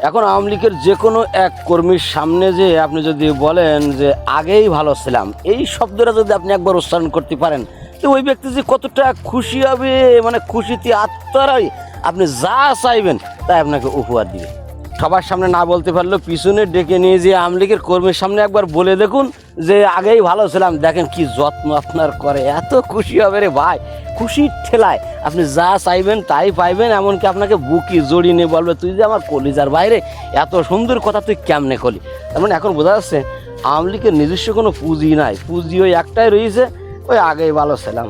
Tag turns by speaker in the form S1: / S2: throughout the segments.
S1: এখন আওয়ামী লীগের যে কোনো এক কর্মীর সামনে যে আপনি যদি বলেন যে আগেই ভালো ছিলাম, এই শব্দটা যদি আপনি একবার উচ্চারণ করতে পারেন, তো ওই ব্যক্তি যে কতটা খুশি হবে, মানে খুশিতে আত্মারাই আপনি যা চাইবেন তাই আপনাকে উপহার দিবে। সবার সামনে না বলতে পারলেও পিছনে ডেকে নিয়ে যে আওয়ামী লীগের কর্মীর সামনে একবার বলে দেখুন যে আগেই ভালো ছিলাম, দেখেন কি যত্ন আপনার করে, এত খুশি হবে রে ভাই। খুশির ঠেলায় আপনি যা চাইবেন তাই পাইবেন, এমনকি আপনাকে বুকি জড়িয়ে নিয়ে বলবে তুই যে আমার কলিজার বাইরে, এত সুন্দর কথা তুই কেমনে করলি। তার মানে এখন বোঝা যাচ্ছে আওয়ামী লীগের নিজস্ব কোনো পুঁজি নাই, পুঁজি ওই একটাই রয়েছে, ওই আগেই ভালো ছিলাম।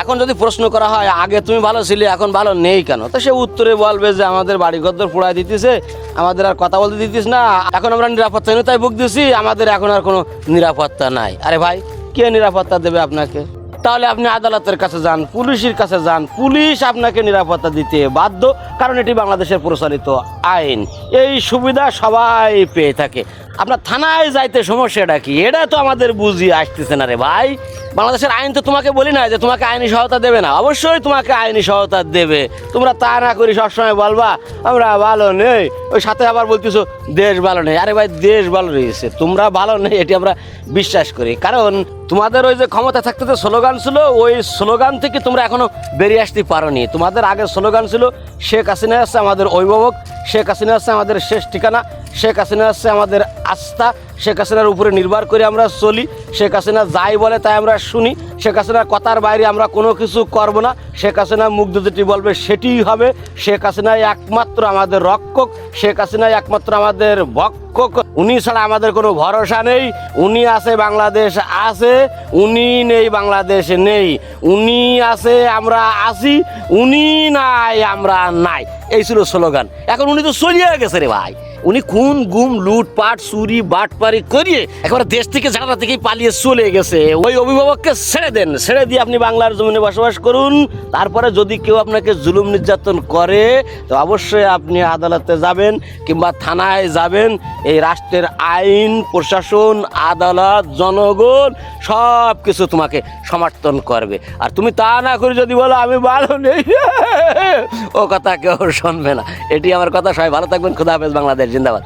S1: এখন যদি প্রশ্ন করা হয় আগে তুমি ভালো ছিলে এখন ভালো নেই কেন, তো সে উত্তরে বলবে যে আমাদের বাড়িঘর পোড়ায় দিতেছে, আমাদের আর কথা বলতে দিতিস না, এখন আমরা নিরাপত্তাহীনতায় ভুগতেছি, আমাদের এখন আর কোনো নিরাপত্তা নাই। আরে ভাই, কে নিরাপত্তা দেবে আপনাকে? তাহলে আপনি আদালতের কাছে যান, পুলিশের কাছে যান, পুলিশ আপনাকে নিরাপত্তা দিতে বাধ্য, কারণ এটি বাংলাদেশের প্রচলিত আইন। এই সুবিধা সবাই পেয়ে থাকে। আপনার থানায় যাইতে সমস্যাটা কি, এটা তো আমাদের বুঝিয়ে আসতেছে না রে ভাই। বাংলাদেশের আইন তো তোমাকে বলি না যে তোমাকে আইনি সহায়তা দেবে না, অবশ্যই তোমাকে আইনি সহায়তা দেবে। তোমরা তা না করি সবসময় বলবা আমরা ভালো নেই, ওই সাথে আবার বলতেছো দেশ ভালো নেই। আরে ভাই, দেশ ভালো রয়েছে, তোমরা ভালো নেই এটি আমরা বিশ্বাস করি, কারণ তোমাদের ওই যে ক্ষমতা থাকতে যে স্লোগান ছিল, ওই স্লোগান থেকে তোমরা এখনো বেরিয়ে আসতে পারোনি। তোমাদের আগের স্লোগান ছিল শেখ হাসিনা হচ্ছে আমাদের অভিভাবক, শেখ হাসিনা হচ্ছে আমাদের শেষ ঠিকানা, শেখ হাসিনা হচ্ছে আমাদের আস্থা, শেখ হাসিনার উপরে নির্ভর করে আমরা চলি, শেখ হাসিনা যাই বলে তাই আমরা শুনি, শেখ হাসিনার কথার বাইরে আমরা কোনো কিছু করব না, শেখ হাসিনা মুগ্ধ যেটি বলবে সেটিই হবে, শেখ হাসিনাই একমাত্র আমাদের রক্ষক, শেখ হাসিনাই একমাত্র আমাদের ভক্ষক, উনি ছাড়া আমাদের কোনো ভরসা নেই, উনি আছে বাংলাদেশ আছে, উনি নেই বাংলাদেশ নেই, উনি আছে আমরা আছি, উনি নাই আমরা নাই, এই ছিল স্লোগান। এখন উনি তো চলিয়ে গেছে রে ভাই, উনি খুন গুম লুটপাট চুরি বাটপারি করিয়ে একেবারে দেশ থেকে জায়গা থেকেই পালিয়ে চলে গেছে। ওই অভিভাবককে ছেড়ে দেন, ছেড়ে দিয়ে আপনি বাংলার জমিনে বসবাস করুন। তারপরে যদি কেউ আপনাকে জুলুম নির্যাতন করে তো অবশ্যই আপনি আদালতে যাবেন কিংবা থানায় যাবেন। এই রাষ্ট্রের আইন প্রশাসন আদালত জনগণ সব কিছু তোমাকে সমর্থন করবে। আর তুমি তা না করে যদি বলো আমি ভালো নেই, ও কথা কেউ শুনবে না। এটি আমার কথা। সবাই ভালো থাকবেন। খুদা হাফেজ। বাংলাদেশ জিন্দাবাদ।